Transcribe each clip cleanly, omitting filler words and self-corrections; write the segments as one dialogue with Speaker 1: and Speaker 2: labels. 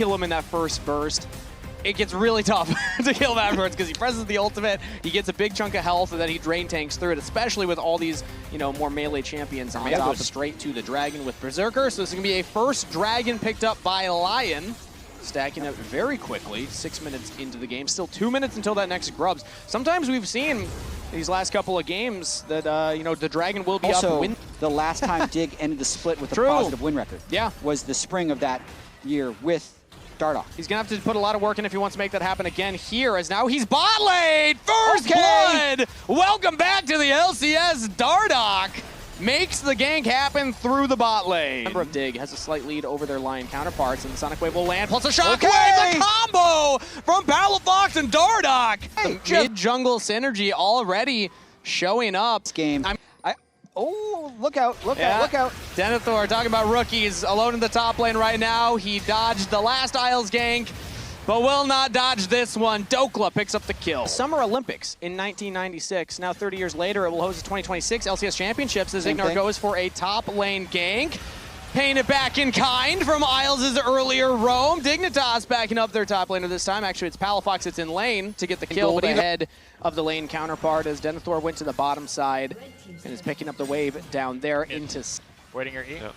Speaker 1: kill him in that first burst. It gets really tough to kill him afterwards because he presses the ultimate, he gets a big chunk of health, and then he drain tanks through it, especially with all these, you know, more melee champions on top. Goes straight to the dragon with Berserker, so this is going to be a first dragon picked up by Lion. Stacking up very quickly, 6 minutes into the game. Still 2 minutes until that next grubs. Sometimes we've seen these last couple of games that, you know, the dragon will be
Speaker 2: also,
Speaker 1: up.
Speaker 2: The last time Dig ended the split with
Speaker 1: True.
Speaker 2: a positive win record
Speaker 1: Yeah.
Speaker 2: was the spring of that year with Dardoch.
Speaker 1: He's going to have to put a lot of work in if he wants to make that happen again here, as now he's bot lane! First blood! Welcome back to the LCS. Dardoch makes the gank happen through the bot lane. Member of Dig has a slight lead over their Lion counterparts, and the Sonic Wave will land, plus a Shockwave, the combo from Palafox and Dardoch. The mid-jungle synergy already showing up.
Speaker 2: This game. Oh, look out, look out, look out.
Speaker 1: Denethor talking about rookies alone in the top lane right now. He dodged the last Isles gank, but will not dodge this one. Dokla picks up the kill. Summer Olympics in 1996. Now 30 years later, it will host the 2026 LCS Championships as Ignar goes for a top lane gank. Paying it back in kind from Isles' earlier roam. Dignitas backing up their top laner this time. Actually, it's Palafox that's in lane to get the kill, but ahead of the lane counterpart as Denethor went to the bottom side and is picking up the wave down there into...
Speaker 3: Waiting your E.
Speaker 4: Yep.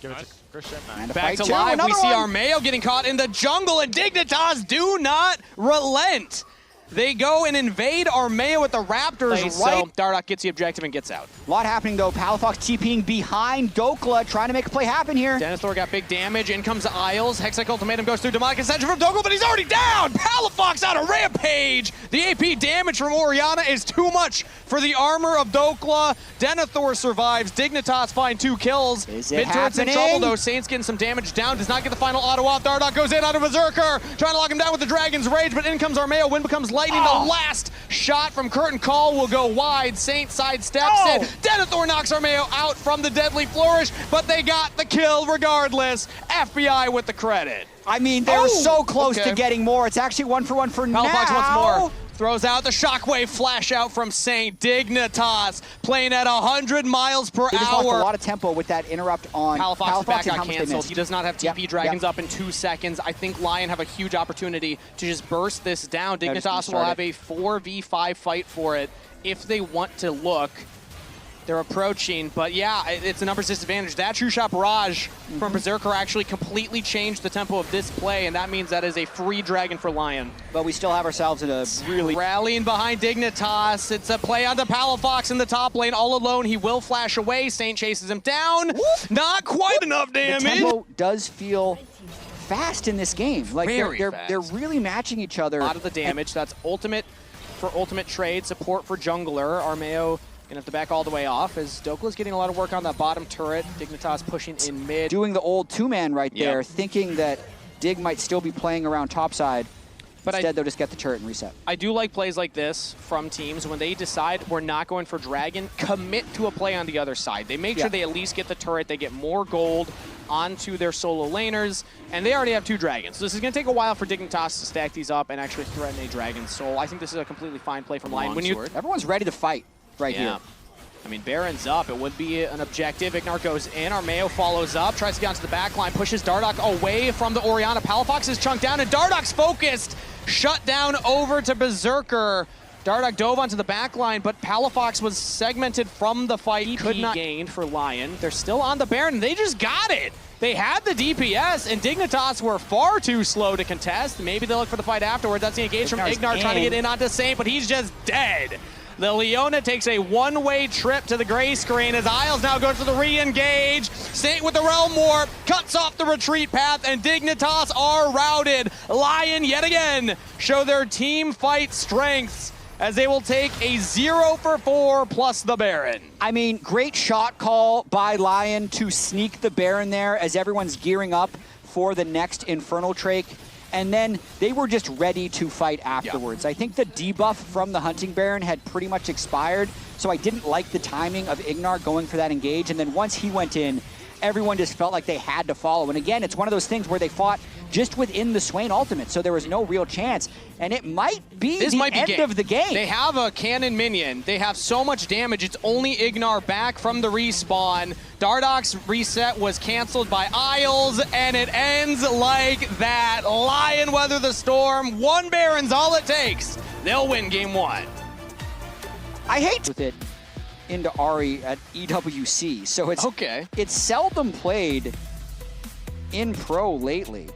Speaker 3: Give it to Christian.
Speaker 1: Back to live, we see Armeo getting caught in the jungle, and Dignitas do not relent. They go and invade Armeo with the Raptors, so Dardoch gets the objective and gets out.
Speaker 2: A lot happening though. Palafox TPing behind Dokla, trying to make a play happen here.
Speaker 1: Denethor got big damage. In comes Isles. Hextech Ultimatum goes through Demonic Ascension from Dokla, but he's already down! Palafox on a rampage! The AP damage from Orianna is too much for the armor of Dokla. Denethor survives. Dignitas find 2 kills.
Speaker 2: Mid
Speaker 1: turret's in trouble though. Saints getting some damage down. Does not get the final auto off. Dardoch goes in on a Berserker, trying to lock him down with the Dragon's Rage, but in comes Armeo. Win becomes lightning. The last shot from Curtain Call will go wide. Saint sidesteps it. Denethor knocks Armeo out from the Deadly Flourish, but they got the kill regardless. FBI with the credit.
Speaker 2: I mean, they were so close to getting more. It's actually 1-for-1 for now.
Speaker 1: Palafox wants more. Throws out the Shockwave flash out from Saint. Dignitas playing at 100 miles per hour.
Speaker 2: They just lost a lot of tempo with that interrupt on
Speaker 1: Palafox. His back got
Speaker 2: canceled.
Speaker 1: He does not have TP Dragons up in 2 seconds. I think Lion have a huge opportunity to just burst this down. Dignitas will have a 4v5 fight for it if they want to look. They're approaching, but yeah, it's a numbers disadvantage. That True Shot Barrage from Berserker actually completely changed the tempo of this play, and that means that is a free dragon for Lion.
Speaker 2: But we still have ourselves in a really...
Speaker 1: Rallying behind Dignitas. It's a play onto Palafox in the top lane. All alone, he will flash away. Saint chases him down. Not quite enough damage.
Speaker 2: The tempo does feel fast in this game. Like they're really matching each other.
Speaker 1: A lot of the damage. That's ultimate for ultimate trade, support for jungler. Armeo gonna have to back all the way off as Dokla's getting a lot of work on that bottom turret. Dignitas pushing in mid.
Speaker 2: Doing the old 2-man right there, thinking that Dig might still be playing around topside. But instead, they'll just get the turret and reset.
Speaker 1: I do like plays like this from teams when they decide we're not going for Dragon, commit to a play on the other side. They make sure they at least get the turret, they get more gold onto their solo laners, and they already have 2 dragons. So this is going to take a while for Dignitas to stack these up and actually threaten a dragon. So I think this is a completely fine play from Lion.
Speaker 2: Everyone's ready to fight here.
Speaker 1: I mean, Baron's up. It would be an objective. Ignar goes in. Armeo follows up, tries to get onto the back line, pushes Dardoch away from the Orianna. Palafox is chunked down, and Dardoch's focused. Shut down over to Berserker. Dardoch dove onto the back line, but Palafox was segmented from the fight. He could not gain for Lion. They're still on the Baron. They just got it. They had the DPS, and Dignitas were far too slow to contest. Maybe they'll look for the fight afterwards. That's the engage from Ignar trying to get in onto Saint, but he's just dead. The Leona takes a one-way trip to the gray screen as Isles now goes for the re-engage. Saint with the Realm Warp cuts off the retreat path, and Dignitas are routed. Lion yet again show their team fight strengths as they will take a 0-for-4 plus the Baron.
Speaker 2: I mean, great shot call by Lion to sneak the Baron there as everyone's gearing up for the next Infernal Drake. And then they were just ready to fight afterwards. I think the debuff from the Hunting Baron had pretty much expired, so I didn't like the timing of Ignar going for that engage. And then once he went in, everyone just felt like they had to follow. And again, it's one of those things where they fought just within the Swain ultimate, so there was no real chance. And it might be the end of the game.
Speaker 1: They have a cannon minion. They have so much damage. It's only Ignar back from the respawn. Dardoch's reset was canceled by Isles, and it ends like that. Lion weather the storm. 1 Baron's all it takes. They'll win game 1.
Speaker 2: I hate with it into Ahri at EWC, so it's seldom played in pro lately.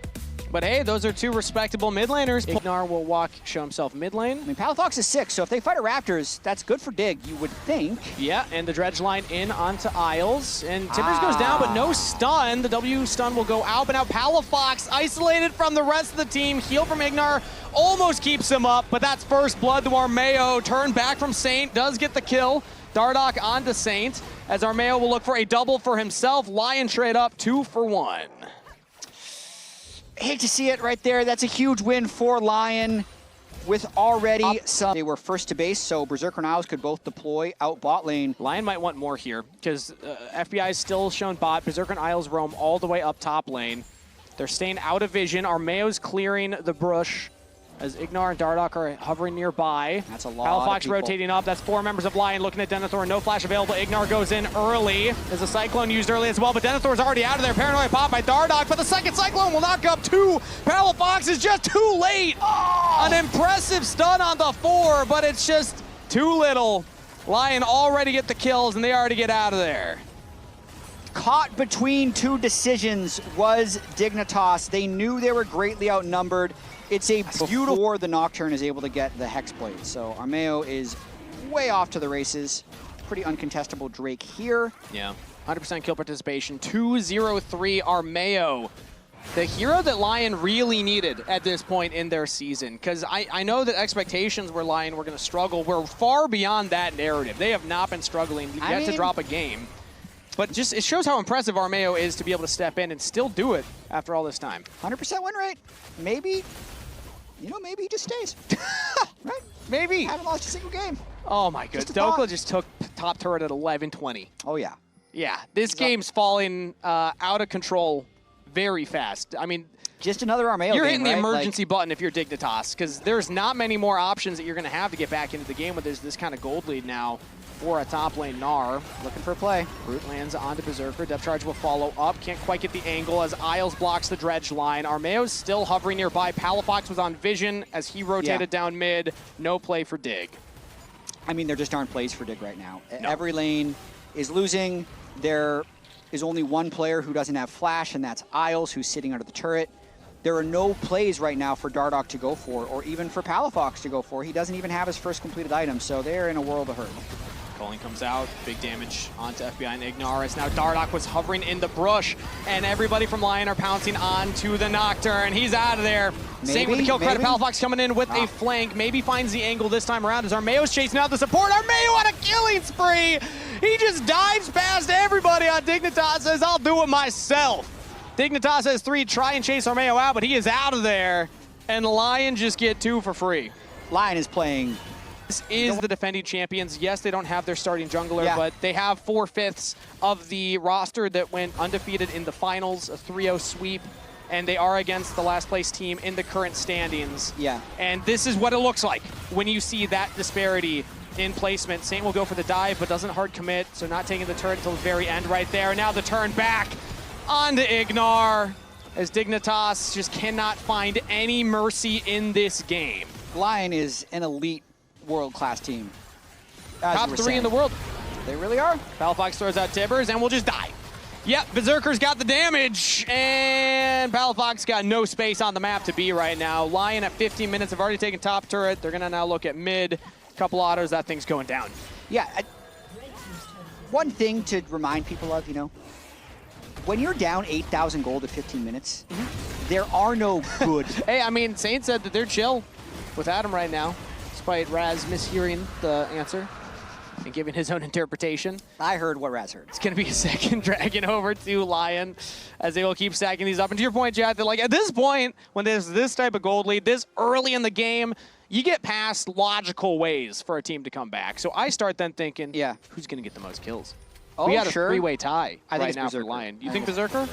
Speaker 1: But hey, those are 2 respectable mid laners. Ignar will show himself mid lane.
Speaker 2: I mean, Palafox is 6, so if they fight a Raptors, that's good for Dig, you would think.
Speaker 1: Yeah, and the dredge line in onto Isles. And Tibbers goes down, but no stun. The W stun will go out, but now Palafox isolated from the rest of the team. Heal from Ignar almost keeps him up, but that's first blood to Armeo. Turn back from Saint, does get the kill. Dardoch onto Saint, as Armeo will look for a double for himself. Lion trade up 2 for 1.
Speaker 2: Hate to see it right there. That's a huge win for Lion with already some. They were first to base, so Berserker and Isles could both deploy out bot lane.
Speaker 1: Lion might want more here, because FBI is still shown bot. Berserker and Isles roam all the way up top lane. They're staying out of vision. Armeo's clearing the brush, as Ignar and Dardoch are hovering nearby.
Speaker 2: That's a lot
Speaker 1: Palafox
Speaker 2: of people.
Speaker 1: rotating up. That's 4 members of Lion looking at Denethor. No flash available. Ignar goes in early. There's a Cyclone used early as well, but Denethor's already out of there. Paranoia pop by Dardoch, but the second Cyclone will knock up 2. Palafox is just too late. Oh! An impressive stun on the 4, but it's just too little. Lion already get the kills, and they already get out of there.
Speaker 2: Caught between 2 decisions was Dignitas. They knew they were greatly outnumbered. It's a beautiful before the Nocturne is able to get the Hexblade. So Armeo is way off to the races. Pretty uncontestable Drake here.
Speaker 1: Yeah, 100% kill participation. 2-0-3 Armeo. The hero that Lion really needed at this point in their season. Because I know that expectations where Lion were going to struggle were far beyond that narrative. They have not been struggling yet to drop a game. But just it shows how impressive Armeo is to be able to step in and still do it after all this time.
Speaker 2: 100% win rate. Maybe. You know, maybe he just stays. Right?
Speaker 1: Maybe.
Speaker 2: Haven't lost a single game.
Speaker 1: Oh my goodness. Dokla just took top turret at 11-20.
Speaker 2: Oh yeah.
Speaker 1: Yeah, this game's falling out of control very fast. I mean,
Speaker 2: just another Armeo
Speaker 1: You're
Speaker 2: game,
Speaker 1: hitting the
Speaker 2: right?
Speaker 1: emergency button if you're Dignitas, because there's not many more options that you're going to have to get back into the game when there's this kind of gold lead now for a top lane Gnar.
Speaker 2: Looking for a play.
Speaker 1: Root lands onto Berserker. Depth charge will follow up. Can't quite get the angle as Isles blocks the dredge line. Armeo's still hovering nearby. Palafox was on vision as he rotated down mid. No play for Dig.
Speaker 2: I mean, there just aren't plays for Dig right now. No. Every lane is losing. There is only one player who doesn't have flash, and that's Isles, who's sitting under the turret. There are no plays right now for Dardoch to go for, or even for Palafox to go for. He doesn't even have his first completed item, so they're in a world of hurt.
Speaker 1: Culling comes out, big damage onto FBI and Ignar. As now Dardoch was hovering in the brush, and everybody from Lion are pouncing onto the Nocturne. He's out of there. Saint with the kill credit. Palafox coming in with a flank. Maybe finds the angle this time around as Armeo's chasing out the support. Armeo on a killing spree. He just dives past everybody on Dignitas, says, I'll do it myself. Dignitas has 3, try and chase Armeo out, but he is out of there. And Lion just get 2 for free.
Speaker 2: Lion is playing.
Speaker 1: This is the defending champions. Yes, they don't have their starting jungler, but they have 4/5 of the roster that went undefeated in the finals, a 3-0 sweep, and they are against the last place team in the current standings.
Speaker 2: Yeah.
Speaker 1: And this is what it looks like when you see that disparity in placement. Saint will go for the dive, but doesn't hard commit, so not taking the turret until the very end right there. And now the turn back onto Ignar, as Dignitas just cannot find any mercy in this game.
Speaker 2: Lion is an elite world-class team.
Speaker 1: Top 3 in the world.
Speaker 2: They really are.
Speaker 1: Palafox throws out Tibbers, and we'll just die. Yep, Berserker's got the damage, and Palafox got no space on the map to be right now. Lion at 15 minutes have already taken top turret. They're going to now look at mid. Couple autos, that thing's going down.
Speaker 2: Yeah. One thing to remind people of, you know, when you're down 8,000 gold at 15 minutes, there are no good.
Speaker 1: Hey, I mean, Saint said that they're chill with Adam right now, despite Raz mishearing the answer and giving his own interpretation.
Speaker 2: I heard what Raz heard.
Speaker 1: It's going to be a second dragon over to Lion as they will keep stacking these up. And to your point, Chad, like at this point, when there's this type of gold lead, this early in the game, you get past logical ways for a team to come back. So I start then thinking, who's going to get the most kills?
Speaker 2: Oh,
Speaker 1: we got a
Speaker 2: sure.
Speaker 1: 3-way tie
Speaker 2: I think
Speaker 1: right now for Lion. You think Berserker?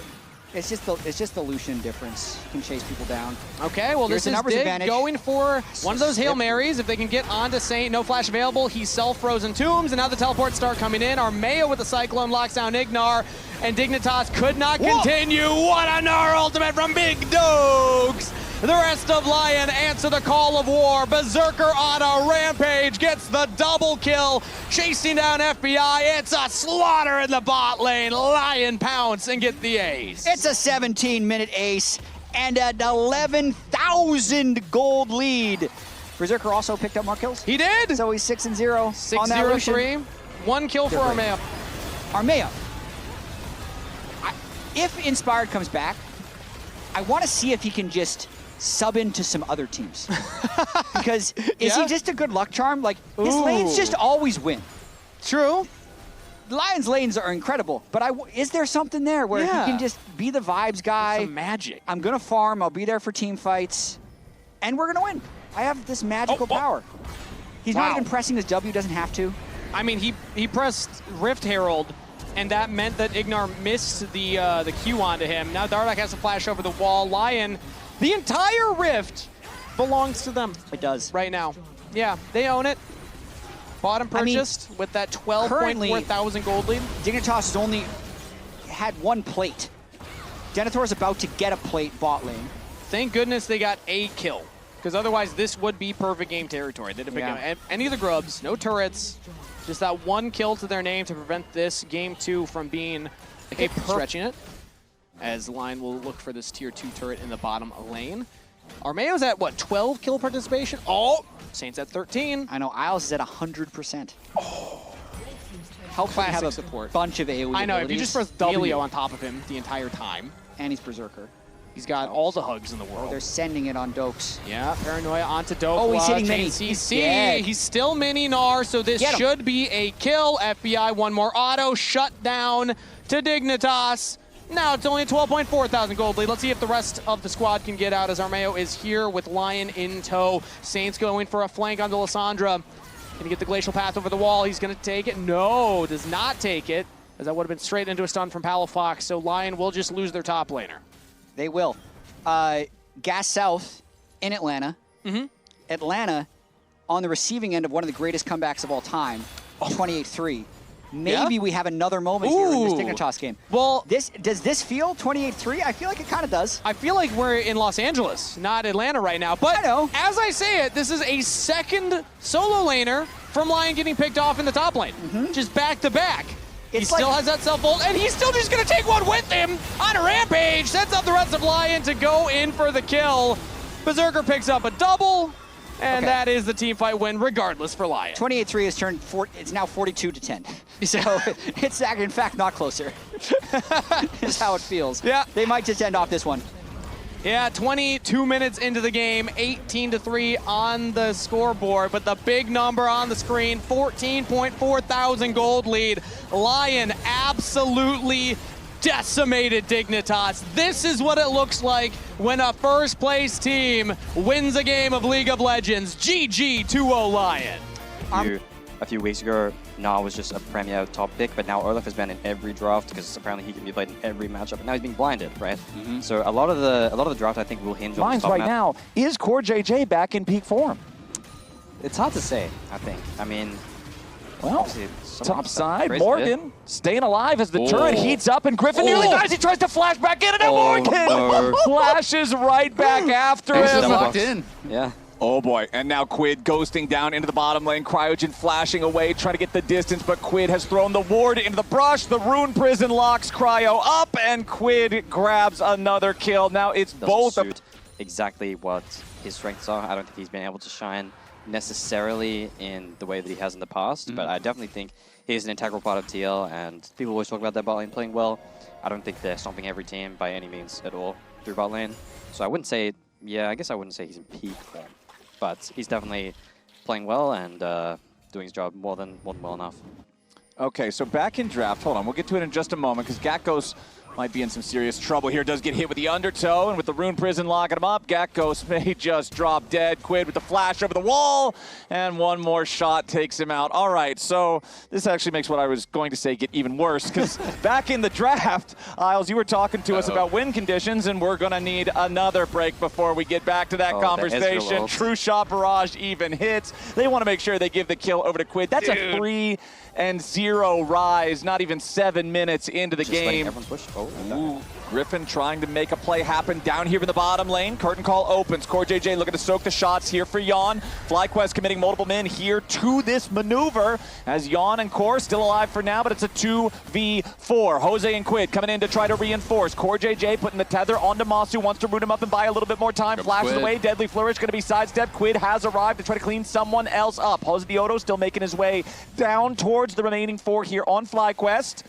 Speaker 2: It's just the Lucian difference. You can chase people down.
Speaker 1: Okay, well,
Speaker 2: Here's
Speaker 1: this is
Speaker 2: numbers
Speaker 1: Dig
Speaker 2: advantage.
Speaker 1: going for one of those Hail Marys. If they can get onto Saint, no flash available. He's self-frozen tombs, and now the teleports start coming in. Armeo with the Cyclone locks down Ignar, and Dignitas could not continue. What a Gnar ultimate from Big Dogs! The rest of Lion answer the call of war. Berserker on a rampage gets the double kill, chasing down FBI. It's a slaughter in the bot lane. Lion pounce and get the ace.
Speaker 2: It's a 17-minute ace and an 11,000 gold lead. Berserker also picked up more kills.
Speaker 1: He did.
Speaker 2: So he's 6-0 on that Lucian.
Speaker 1: 6-0-3. 1 kill for Armeo.
Speaker 2: Armeo. If Inspired comes back, I want to see if he can just sub into some other teams. Because is he just a good luck charm? Like, his lanes just always win.
Speaker 1: True.
Speaker 2: Lion's lanes are incredible, but is there something there where he can just be the vibes guy?
Speaker 1: Some magic.
Speaker 2: I'm going to farm, I'll be there for team fights, and we're going to win. I have this magical power. He's not even pressing his W, doesn't have to.
Speaker 1: I mean, he pressed Rift Herald, and that meant that Ignar missed the Q onto him. Now Dardoch has to flash over the wall. Lion, the entire Rift belongs to them.
Speaker 2: It does.
Speaker 1: Right now. Yeah, they own it. Bought and purchased with that 12.4 thousand gold lead.
Speaker 2: Dignitas has only had one plate. Denethor is about to get a plate bot lane.
Speaker 1: Thank goodness they got a kill, because otherwise this would be perfect game territory. They'd have picked any of the grubs, no turrets, just that one kill to their name to prevent this game 2 from being a stretching it. As Lion will look for this tier 2 turret in the bottom lane. Armeo's at what, 12 kill participation? Oh, Saints at 13.
Speaker 2: I know, Isles is at 100%. Helps
Speaker 1: Classic
Speaker 2: have
Speaker 1: support.
Speaker 2: A bunch of AoE
Speaker 1: I know,
Speaker 2: abilities.
Speaker 1: if you just press W on top of him the entire time.
Speaker 2: And he's Berserker.
Speaker 1: He's got all the hugs in the world.
Speaker 2: Oh, they're sending it on Dokes.
Speaker 1: Yeah, Paranoia onto Doke.
Speaker 2: Oh, he's hitting mini.
Speaker 1: He's still mini Gnar, so this should be a kill. FBI, one more auto, shut down to Dignitas. Now it's only a 12.4 thousand gold lead. Let's see if the rest of the squad can get out, as Armeo is here with Lion in tow. Saints going for a flank onto Lissandra. Can he get the Glacial Path over the wall? He's going to take it. No, does not take it, as that would have been straight into a stun from Palafox. So Lion will just lose their top laner.
Speaker 2: They will. Gas South in Atlanta. Atlanta on the receiving end of one of the greatest comebacks of all time, 28-3. Maybe we have another moment here in this Dignitas game.
Speaker 1: Well,
Speaker 2: does this feel 28-3? I feel like it kind of does.
Speaker 1: I feel like we're in Los Angeles, not Atlanta right now. But as I say it, this is a second solo laner from Lion getting picked off in the top lane. Just back to back. He still has that self-ult, and he's still just going to take one with him on a rampage. Sets up the rest of Lion to go in for the kill. Berserker picks up a double, and that is the team fight win regardless for Lion.
Speaker 2: 28-3 has turned, it's now 42-10. So it's in fact not closer, is how it feels. Yeah. They might just end off this one.
Speaker 1: Yeah, 22 minutes into the game, 18-3 on the scoreboard, but the big number on the screen, 14.4 thousand gold lead. Lion absolutely decimated Dignitas. This is what it looks like when a first place team wins a game of League of Legends. GG 2-0 Lion.
Speaker 4: A few weeks ago, Gnar was just a premier top pick, but now Olaf has been in every draft because apparently he can be played in every matchup, and now he's being blinded, right? So a lot of the draft I think will hinge on the top
Speaker 5: right now. Is Core JJ back in peak form?
Speaker 4: It's hard to say, I think. I mean,
Speaker 5: well, top side, Morgan staying alive as the turret heats up, and Griffin nearly dies. He tries to flash back in, and now Morgan flashes right back after him.
Speaker 6: Locked in.
Speaker 4: Yeah.
Speaker 5: Oh boy, and now Quid ghosting down into the bottom lane. Cryogen flashing away, trying to get the distance, but Quid has thrown the ward into the brush. The Rune Prison locks Cryo up, and Quid grabs another kill. Now it's both
Speaker 4: suit exactly what his strengths are. I don't think he's been able to shine necessarily in the way that he has in the past, but I definitely think he's an integral part of TL, and people always talk about their bot lane playing well. I don't think they're stomping every team by any means at all through bot lane. So I wouldn't say, I guess I wouldn't say he's in peak form. But he's definitely playing well and doing his job more than well enough.
Speaker 5: Okay, so back in draft, hold on, we'll get to it in just a moment, because Gat goes might be in some serious trouble here. Does get hit with the undertow, and with the Rune Prison locking him up, Gakos may just drop dead. Quid with the flash over the wall, and one more shot takes him out. All right, so this actually makes what I was going to say get even worse, because back in the draft, Isles, you were talking to us about win conditions, and we're going to need another break before we get back to that conversation. True shot barrage even hits. They want to make sure they give the kill over to Quid. That's a 3-0 rise, not even 7 minutes into the game. Ooh, Griffin trying to make a play happen down here in the bottom lane. Curtain call opens. CoreJJ looking to soak the shots here for Yawn. FlyQuest committing multiple men here to this maneuver as Yawn and Core still alive for now, but it's a 2v4. Jose and Quid coming in to try to reinforce. CoreJJ putting the tether onto Masu, wants to root him up and buy a little bit more time. Flashes away. Deadly Flourish going to be sidestep. Quid has arrived to try to clean someone else up. Jose Dioto still making his way down towards the remaining 4 here on FlyQuest.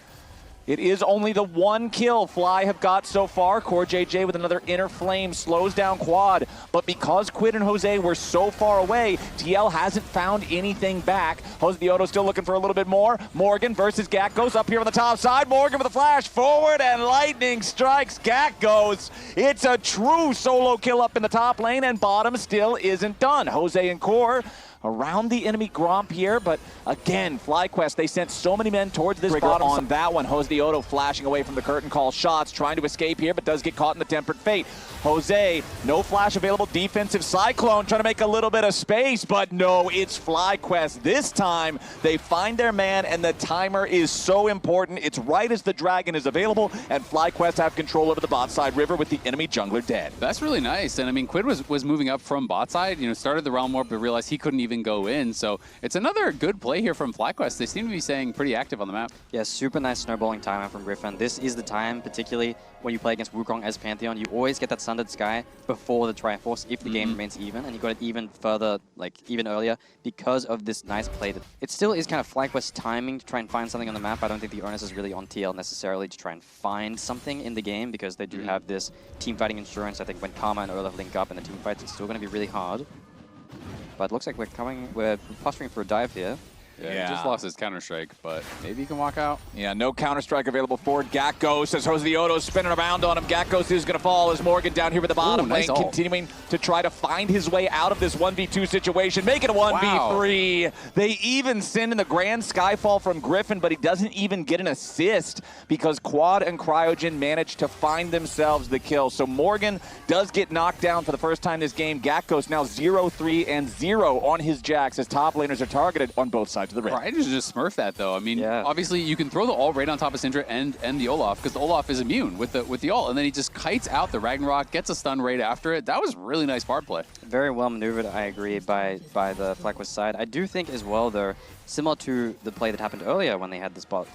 Speaker 5: It is only the 1 kill Fly have got so far. CoreJJ with another inner flame slows down Quad. But because Quid and Jose were so far away, TL hasn't found anything back. Jose Dioto still looking for a little bit more. Morgan versus Gakos up here on the top side. Morgan with a flash forward and lightning strikes Gakos. It's a true solo kill up in the top lane, and bottom still isn't done. Jose and Core around the enemy Gromp here, but again, FlyQuest, they sent so many men towards this bottom on that one. Jose Dioto flashing away from the curtain call shots, trying to escape here, but does get caught in the Tempered Fate. Jose, no flash available, defensive Cyclone, trying to make a little bit of space, but no, it's FlyQuest. This time, they find their man, and the timer is so important. It's right as the Dragon is available, and FlyQuest have control over the bot side river with the enemy jungler dead.
Speaker 6: That's really nice, and I mean, Quid was moving up from bot side, you know, started the Realm Warp, but realized he couldn't even go in, so it's another good play here from FlyQuest. They seem to be staying pretty active on the map.
Speaker 4: Yeah, super nice snowballing timeout from Griffin. This is the time, particularly when you play against Wukong as Pantheon, you always get that Sundered Sky before the Triforce if the game remains even, and you got it even further, like even earlier, because of this nice play. It still is kind of FlyQuest timing to try and find something on the map. I don't think the onus is really on TL necessarily to try and find something in the game, because they do have this team fighting insurance. I think when Karma and Olaf link up in the team fights, it's still going to be really hard. But it looks like we're posturing for a dive here.
Speaker 6: Yeah, he just lost his Counter-Strike, but maybe he can walk out.
Speaker 5: Yeah, no Counter-Strike available for Gakos as Jose Dioto spinning around on him. Gakos is going to fall as Morgan down here with the bottom lane, continuing to try to find his way out of this 1v2 situation, make it a 1v3. They even send in the Grand Skyfall from Griffin, but he doesn't even get an assist because Quad and Cryogen managed to find themselves the kill. So Morgan does get knocked down for the first time this game. Gakos now 0-3-0 on his Jax as top laners are targeted on both sides to the ring.
Speaker 6: Riot just smurfed that though. I mean, obviously you can throw the ult right on top of Syndra and the Olaf, because the Olaf is immune with the ult, and then he just kites out the Ragnarok, gets a stun right after it. That was really nice bard play.
Speaker 4: Very well maneuvered, I agree, by the FlyQuest side. I do think as well, though, similar to the play that happened earlier when they had this bot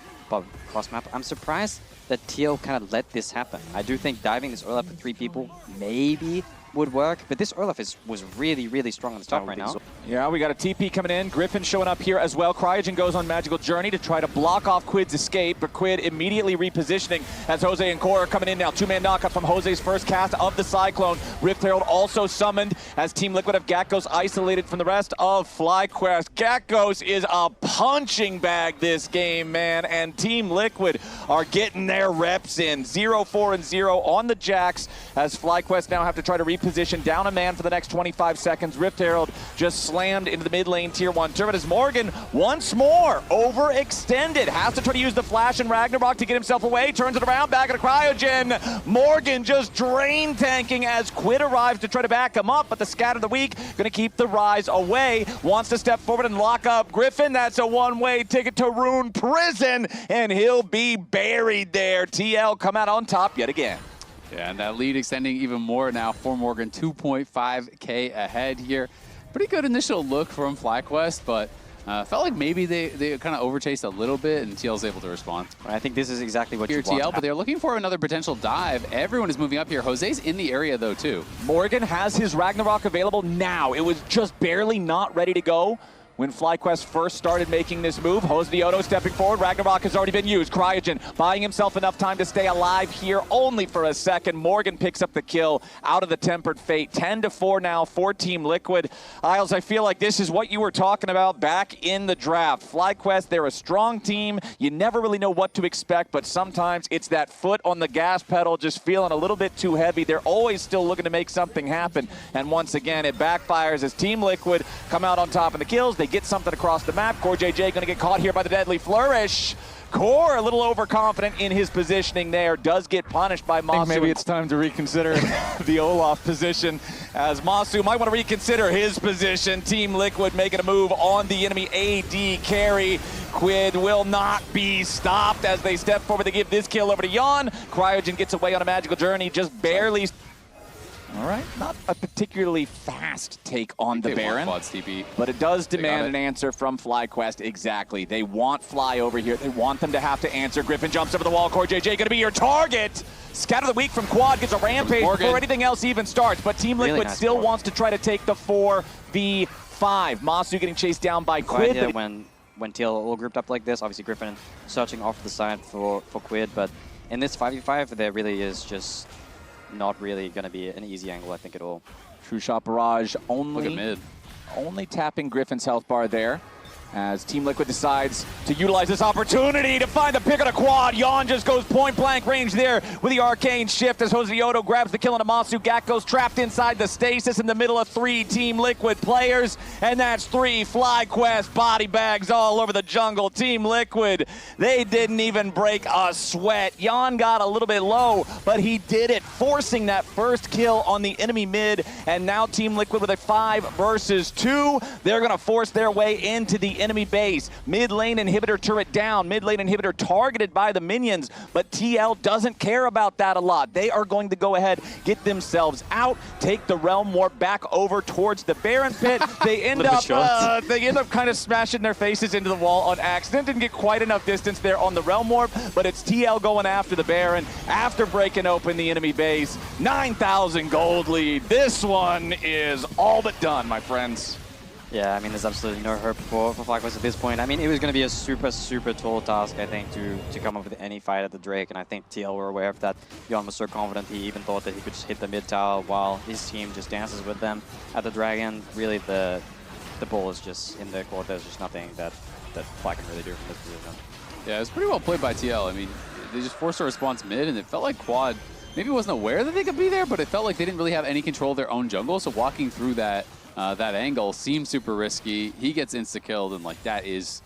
Speaker 4: cross map, I'm surprised that TL kind of let this happen. I do think diving this Olaf with 3 people maybe would work, but this Olaf was really, really strong on the top right now. So.
Speaker 5: Yeah, we got a TP coming in. Griffin showing up here as well. Cryogen goes on Magical Journey to try to block off Quid's escape, but Quid immediately repositioning as Jose and Core are coming in now. 2-man knockup from Jose's first cast of the Cyclone. Rift Herald also summoned as Team Liquid have Gakos isolated from the rest of FlyQuest. Gakos is a punching bag this game, man, and Team Liquid are getting their reps in. 0-4-0 on the Jax as FlyQuest now have to try to reposition down a man for the next 25 seconds. Rift Herald just slammed into the mid lane tier 1 turret as Morgan once more overextended. Has to try to use the flash and Ragnarok to get himself away. Turns it around, back at a Cryogen. Morgan just drain tanking as Quid arrives to try to back him up, but the Scat of the Week gonna keep the Rise away. Wants to step forward and lock up Griffin. That's a one-way ticket to Rune Prison, and he'll be buried there. TL come out on top yet again.
Speaker 6: Yeah, and that lead extending even more now for Morgan, 2.5K ahead here. Pretty good initial look from FlyQuest, but felt like maybe they kind of overchased a little bit, and TL's able to respond.
Speaker 4: I think this is exactly what
Speaker 6: here
Speaker 4: you want.
Speaker 6: TL, but they're looking for another potential dive. Everyone is moving up here. Jose's in the area though too.
Speaker 5: Morgan has his Ragnarok available now. It was just barely not ready to go when FlyQuest first started making this move. Higlights stepping forward. Ragnarok has already been used. Cryogen buying himself enough time to stay alive here only for a second. Morgan picks up the kill out of the Tempered Fate. 10-4 now for Team Liquid. Isles, I feel like this is what you were talking about back in the draft. FlyQuest, they're a strong team. You never really know what to expect, but sometimes it's that foot on the gas pedal just feeling a little bit too heavy. They're always still looking to make something happen. And once again, it backfires as Team Liquid come out on top in the kills. They get something across the map. Core JJ going to get caught here by the deadly flourish. Core a little overconfident in his positioning there. Does get punished by Masu.
Speaker 7: I think maybe it's time to reconsider
Speaker 5: the Olaf position, as Masu might want to reconsider his position. Team Liquid making a move on the enemy AD carry. Quid will not be stopped as they step forward to give this kill over to Yon. Cryogen gets away on a magical journey, just barely. All right, not a particularly fast take on the Baron, but it does demand an answer from FlyQuest. Exactly. They want Fly over here. They want them to have to answer. Griffin jumps over the wall. Core JJ going to be your target. Scatter the Weak from Quad gets a rampage before anything else even starts, but Team Liquid really still wants to try to take the 4v5. Masu getting chased down by Quid.
Speaker 4: Yeah, when TL all grouped up like this, obviously Griffin searching off the side for Quid, but in this 5v5, there really is just not really going to be an easy angle, I think, at all.
Speaker 5: True Shot Barrage only,
Speaker 6: Look at mid.
Speaker 5: Only tapping Griffin's health bar there as Team Liquid decides to utilize this opportunity to find the pick on a quad. Yon just goes point blank range there with the arcane shift as Higlights grabs the kill on Amasu. Gakko's trapped inside the stasis in the middle of 3 Team Liquid players, and that's 3 FlyQuest body bags all over the jungle. Team Liquid, they didn't even break a sweat. Yon got a little bit low, but he did it, forcing that first kill on the enemy mid, and now Team Liquid with a 5 versus 2. They're gonna force their way into the enemy base. Mid lane inhibitor turret down, mid lane inhibitor targeted by the minions, but TL doesn't care about that a lot. They are going to go ahead, get themselves out, take the Realm Warp back over towards the Baron pit. They end up kind of smashing their faces into the wall on accident. Didn't get quite enough distance there on the Realm Warp, but it's TL going after the Baron after breaking open the enemy base. 9,000 gold lead. This one is all but done, my friends.
Speaker 4: Yeah, I mean, there's absolutely no hope for FlyQuest at this point. I mean, it was going to be a super, super tall task, I think, to come up with any fight at the Drake, and I think TL were aware of that. Yon was so confident he even thought that he could just hit the mid tower while his team just dances with them at the Dragon. Really, the ball is just in their court. There's just nothing that Fly can really do from this position.
Speaker 6: Yeah, it was pretty well played by TL. I mean, they just forced a response mid, and it felt like Quad maybe wasn't aware that they could be there, but it felt like they didn't really have any control of their own jungle, so walking through that angle seems super risky. He gets insta-killed, and like that is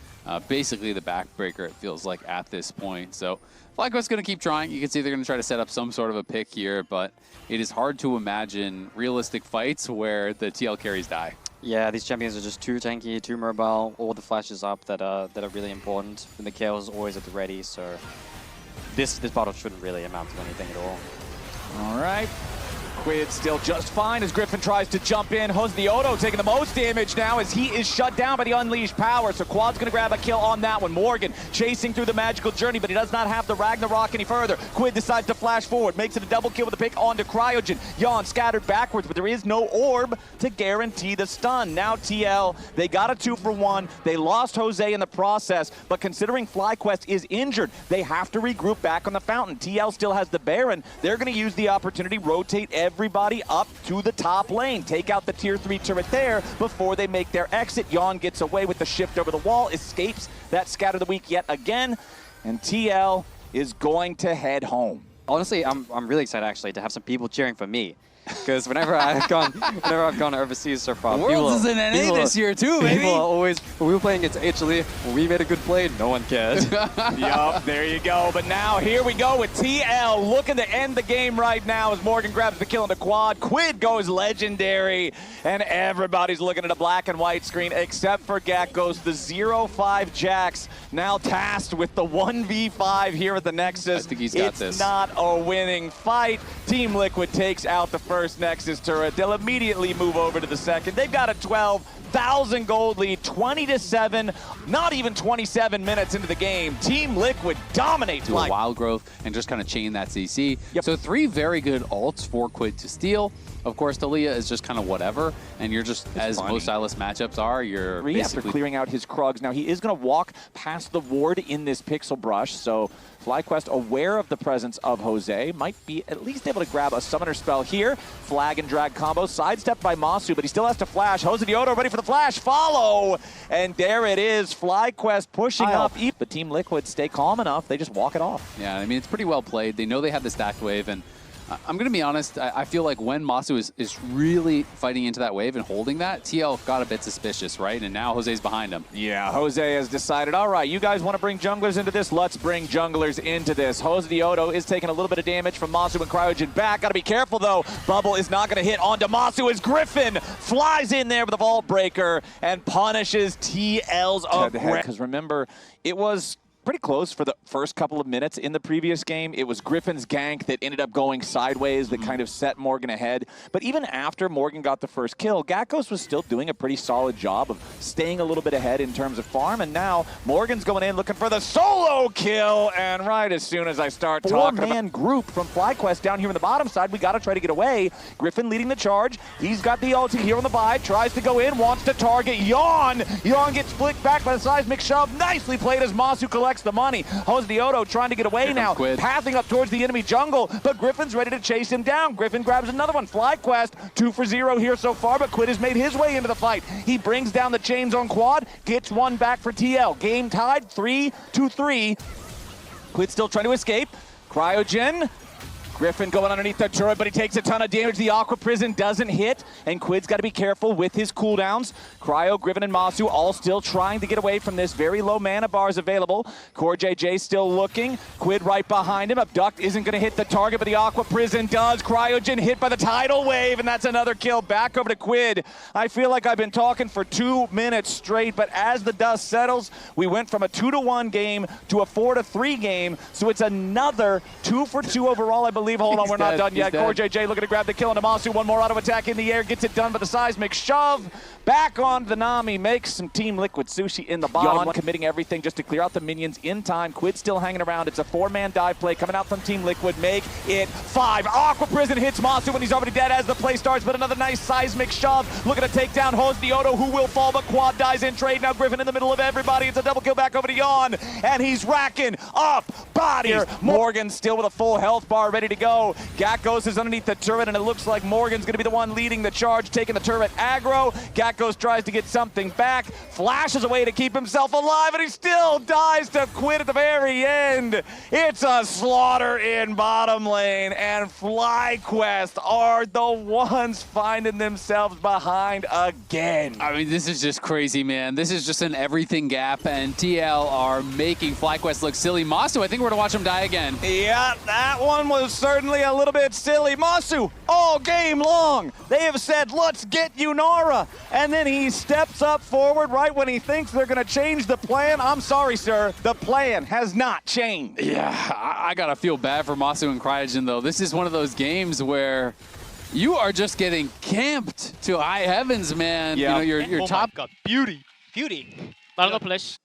Speaker 6: basically the backbreaker, it feels like, at this point. So FlyQuest's going to keep trying. You can see they're going to try to set up some sort of a pick here, but it is hard to imagine realistic fights where the TL carries die.
Speaker 4: Yeah, these champions are just too tanky, too mobile. All the flashes up that are really important. And the KO is always at the ready, so this battle shouldn't really amount to anything at all.
Speaker 5: All right. Quid still just fine as Griffin tries to jump in. Higlights taking the most damage now as he is shut down by the Unleashed power. So Quad's going to grab a kill on that one. Morgan chasing through the magical journey, but he does not have the Ragnarok any further. Quid decides to flash forward, makes it a double kill with a pick onto Cryogen. Yon scattered backwards, but there is no orb to guarantee the stun. Now TL, they got a 2-for-1. They lost Jose in the process, but considering FlyQuest is injured, they have to regroup back on the fountain. TL still has the Baron. They're going to use the opportunity, rotate everybody up to the top lane. Take out the tier 3 turret there before they make their exit. Yon gets away with the shift over the wall, escapes that Scatter the Weak yet again, and TL is going to head home.
Speaker 4: Honestly, I'm really excited actually to have some people cheering for me. Because whenever I've gone overseas so far,
Speaker 6: Worlds is in NA this year too, baby.
Speaker 4: People are always, when we were playing against HLE, when we made a good play, no one cared.
Speaker 5: Yup, there you go. But now here we go with TL looking to end the game right now as Morgan grabs the kill in the quad. Quid goes legendary, and everybody's looking at a black and white screen except for Gakko's. The 0-5 Jax now tasked with the 1v5 here at the Nexus.
Speaker 6: I think he's got this.
Speaker 5: It's not a winning fight. Team Liquid takes out the first Nexus turret. They'll immediately move over to the second. They've got a 12 1,000 gold lead, 20-7, not even 27 minutes into the game. Team Liquid dominate
Speaker 6: do a wild growth and just kind of chain that CC.
Speaker 5: Yep.
Speaker 6: So 3 very good ults for Quid to steal. Of course, Talia is just kind of whatever, and you're just, as most Silas matchups are, you're
Speaker 5: after
Speaker 6: basically
Speaker 5: clearing out his Krugs. Now, he is going to walk past the ward in this Pixel Brush, so FlyQuest, aware of the presence of Jose, might be at least able to grab a summoner spell here. Flag and drag combo, sidestepped by Masu, but he still has to flash. Jose Diodo ready for the flash, follow! And there it is, FlyQuest pushing up. The Team Liquid stay calm enough, they just walk it off.
Speaker 6: Yeah, I mean, it's pretty well played. They know they have the stacked wave, and I'm going to be honest, I feel like when Masu is really fighting into that wave and holding that, TL got a bit suspicious, right? And now Jose's behind him.
Speaker 5: Yeah, Jose has decided, all right, you guys want to bring junglers into this? Let's bring junglers into this. Jose Diodo is taking a little bit of damage from Masu and Cryogen back. Got to be careful, though. Bubble is not going to hit onto Masu as Griffin flies in there with a vault breaker and punishes TL's aggression. Because remember, it was pretty close for the first couple of minutes in the previous game. It was Griffin's gank that ended up going sideways that kind of set Morgan ahead. But even after Morgan got the first kill, Gakkos was still doing a pretty solid job of staying a little bit ahead in terms of farm. And now Morgan's going in looking for the solo kill. And right as soon as I start talking about man group from FlyQuest down here on the bottom side, we got to try to get away. Griffin leading the charge. He's got the ulti here on the buy, tries to go in, wants to target Yawn. Yawn gets flicked back by the seismic shove. Nicely played as Masu collects the money. Jose Diodo trying to get away now, pathing up towards the enemy jungle, but Griffin's ready to chase him down. Griffin grabs another one. FlyQuest, 2 for 0 here so far, but Quid has made his way into the fight. He brings down the chains on Quad, gets one back for TL. Game tied, 3-3. Quid still trying to escape. Cryogen. Griffin going underneath the turret, but he takes a ton of damage. The Aqua Prison doesn't hit, and Quid's got to be careful with his cooldowns. Cryo, Griffin, and Masu all still trying to get away from this. Very low mana bars available. Core JJ still looking. Quid right behind him. Abduct isn't going to hit the target, but the Aqua Prison does. Cryogen hit by the tidal wave, and that's another kill. Back over to Quid. I feel like I've been talking for 2 minutes straight, but as the dust settles, we went from a 2-1 game to a 4-3 game, so it's another 2 for 2 overall, I believe. Hold on, we're not done yet. Core JJ looking to grab the kill on Masu. One more auto attack in the air. Gets it done by the seismic shove. Back on the Nami. Makes some Team Liquid sushi in the bottom. Committing everything just to clear out the minions in time. Quid still hanging around. It's a 4-man dive play coming out from Team Liquid. Make it 5. Aqua Prison hits Masu when he's already dead as the play starts, but another nice seismic shove. Looking to take down Jose Diodo, who will fall, but Quad dies in trade. Now Griffin in the middle of everybody. It's a double kill back over to Yawn, and he's racking up bodies. Morgan still with a full health bar ready to go. Gakkos is underneath the turret, and it looks like Morgan's going to be the one leading the charge, taking the turret aggro. Gakkos tries to get something back, flashes away to keep himself alive, and he still dies to Quid at the very end. It's a slaughter in bottom lane, and FlyQuest are the ones finding themselves behind again.
Speaker 6: I mean, this is just crazy, man. This is just an everything gap, and TL are making FlyQuest look silly. Masu, I think we're going to watch him die again.
Speaker 5: Yeah, that one was certainly a little bit silly. Masu, all game long, they have said, let's get you Nara. And then he steps up forward right when he thinks they're going to change the plan. I'm sorry, sir. The plan has not changed.
Speaker 6: Yeah, I got to feel bad for Masu and Cryogen, though. This is one of those games where you are just getting camped to high heavens, man.
Speaker 5: Yeah.
Speaker 6: You know, your top...
Speaker 3: God, beauty. Not place.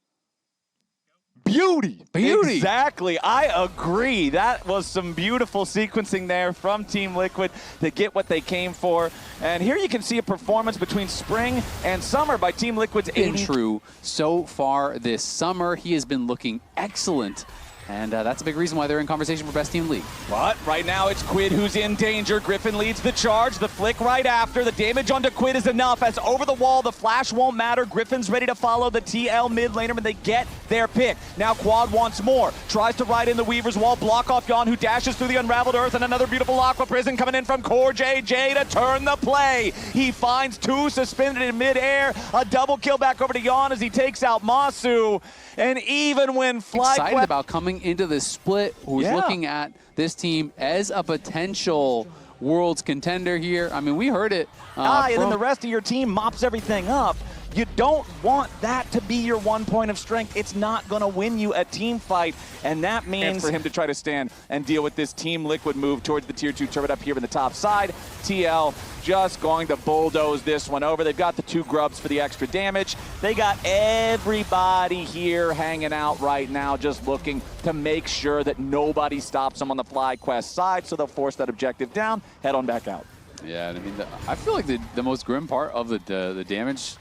Speaker 5: Beauty. Exactly. I agree. That was some beautiful sequencing there from Team Liquid to get what they came for. And here you can see a performance between spring and summer by Team Liquid's 80.
Speaker 6: True. So far this summer, he has been looking excellent. And that's a big reason why they're in conversation for Best Team League.
Speaker 5: But right now it's Quid who's in danger. Griffin leads the charge. The flick right after. The damage onto Quid is enough. As over the wall, the flash won't matter. Griffin's ready to follow the TL mid laner, and they get their pick. Now Quad wants more. Tries to ride in the Weaver's wall, block off Yawn, who dashes through the unraveled earth, and another beautiful Aqua Prison coming in from Core JJ to turn the play. He finds 2 suspended in midair. A double kill back over to Yawn as he takes out Masu. And even when FlyQuest...
Speaker 6: Excited about coming into this split, who's looking at this team as a potential Worlds contender here. I mean, we heard it.
Speaker 5: And then the rest of your team mops everything up. You don't want that to be your one point of strength. It's not going to win you a team fight, and that means for him to try to stand and deal with this Team Liquid move towards the tier 2 turret up here in the top side. TL just going to bulldoze this one over. They've got the 2 grubs for the extra damage. They got everybody here hanging out right now, just looking to make sure that nobody stops them on the FlyQuest side, so they'll force that objective down, head on back out.
Speaker 6: Yeah, and I mean, I feel like the most grim part of the damage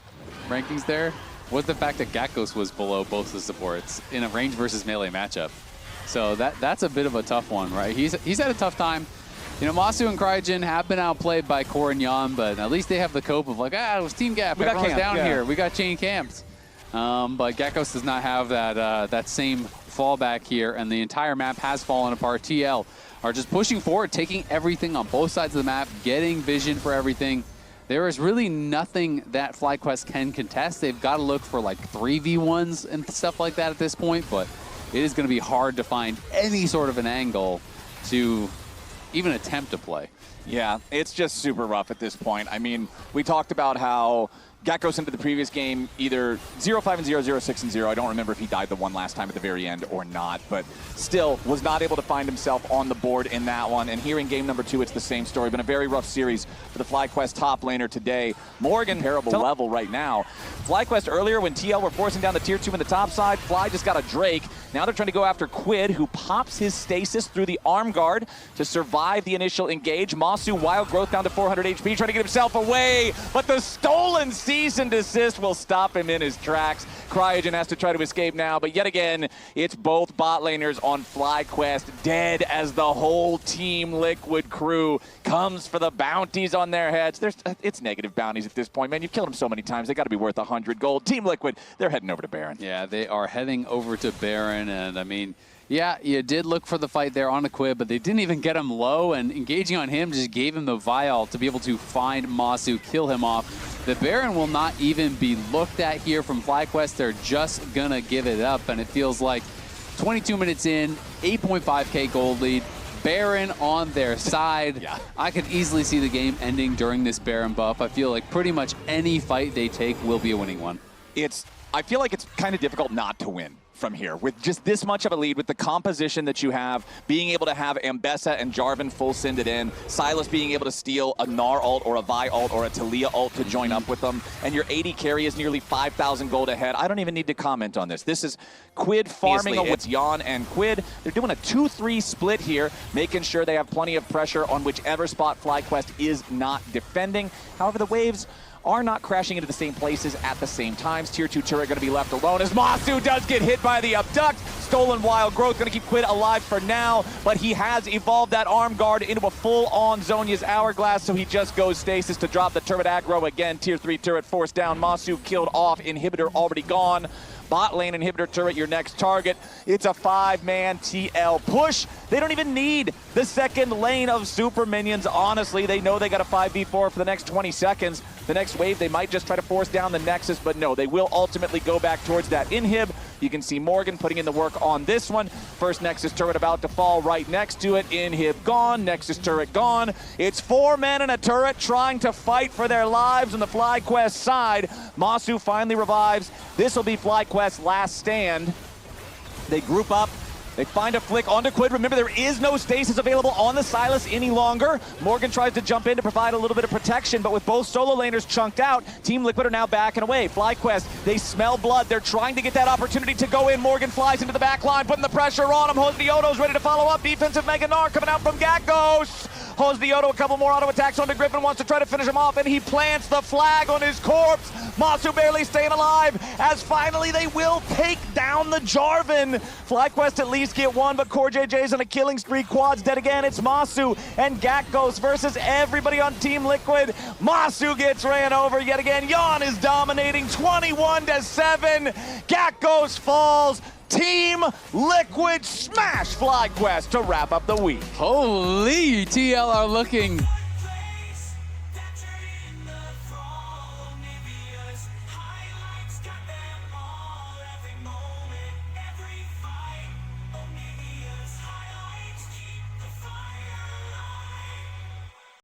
Speaker 6: rankings there was the fact that Gakkos was below both the supports in a range versus melee matchup. So that's a bit of a tough one, right? He's had a tough time. You know, Masu and Cryogen have been outplayed by Core and Yan, but at least they have the cope of like, it was team gap. Everyone's down here. We got chain camps. But Gakkos does not have that same fallback here, and the entire map has fallen apart. TL are just pushing forward, taking everything on both sides of the map, getting vision for everything. There is really nothing that FlyQuest can contest. They've got to look for like 3v1s and stuff like that at this point, but it is going to be hard to find any sort of an angle to even attempt to play.
Speaker 5: Yeah, it's just super rough at this point. I mean, we talked about how Gakkos into the previous game, either 0-5 and 0, 0-6 and 0. I don't remember if he died the one last time at the very end or not, but still was not able to find himself on the board in that one. And here in game number 2, it's the same story. Been a very rough series for the FlyQuest top laner today. Morgan, terrible level right now. FlyQuest earlier, when TL were forcing down the tier 2 in the top side, Fly just got a Drake. Now they're trying to go after Quid, who pops his stasis through the arm guard to survive the initial engage. Masu, wild growth down to 400 HP, trying to get himself away, but the stolen cease and desist will stop him in his tracks. Cryogen has to try to escape now, but yet again, it's both bot laners on FlyQuest dead as the whole Team Liquid crew comes for the bounties on their heads. It's negative bounties at this point, man. You've killed them so many times, they got to be worth 100 gold. Team Liquid, they're heading over to Baron.
Speaker 6: Yeah, they are heading over to Baron, and I mean, yeah, you did look for the fight there on a Quid, but they didn't even get him low, and engaging on him just gave him the vial to be able to find Masu, kill him off. The Baron will not even be looked at here from FlyQuest. They're just gonna give it up, and it feels like 22 minutes in, 8.5k gold lead, Baron on their side.
Speaker 5: Yeah.
Speaker 6: I could easily see the game ending during this Baron buff. I feel like pretty much any fight they take will be a winning one.
Speaker 5: I feel like it's kind of difficult not to win from here. With just this much of a lead, with the composition that you have, being able to have Ambessa and Jarvan full sended in, Silas being able to steal a Gnar ult or a Vi ult or a Taliyah ult to join up with them, and your AD carry is nearly 5,000 gold ahead. I don't even need to comment on this. This is Quid farming with Yan and Quid. They're doing a 2-3 split here, making sure they have plenty of pressure on whichever spot FlyQuest is not defending. However, the waves are not crashing into the same places at the same times. Tier 2 turret going to be left alone as Masu does get hit by the abduct. Stolen wild growth going to keep Quid alive for now, but he has evolved that arm guard into a full-on Zhonya's hourglass, so he just goes stasis to drop the turret aggro again. Tier 3 turret forced down. Masu killed off. Inhibitor already gone. Bot lane inhibitor turret, your next target. It's a 5-man TL push. They don't even need the second lane of super minions. Honestly, they know they got a 5v4 for the next 20 seconds. The next wave, they might just try to force down the Nexus, but no, they will ultimately go back towards that inhib. You can see Morgan putting in the work on this one. First Nexus turret about to fall right next to it. Inhib gone, Nexus turret gone. It's 4 men in a turret trying to fight for their lives on the FlyQuest side. Masu finally revives. This will be FlyQuest's last stand. They group up. They find a flick onto Quid. Remember, there is no stasis available on the Silas any longer. Morgan tries to jump in to provide a little bit of protection, but with both solo laners chunked out, Team Liquid are now backing away. FlyQuest, they smell blood. They're trying to get that opportunity to go in. Morgan flies into the back line, putting the pressure on him. Hosdioto's ready to follow up. Defensive Mega Gnar coming out from Gakkos. Hosdioto, a couple more auto attacks onto Griffin, wants to try to finish him off, and he plants the flag on his corpse. Masu barely staying alive, as finally they will take down the Jarvan. FlyQuest at least get one, but Core JJ's on a killing spree. Quad's dead again. It's Masu and Gakkos versus everybody on Team Liquid. Masu gets ran over yet again. Yan is dominating 21-7. Gakkos falls. Team Liquid smash FlyQuest to wrap up the week.
Speaker 6: Holy, TL are looking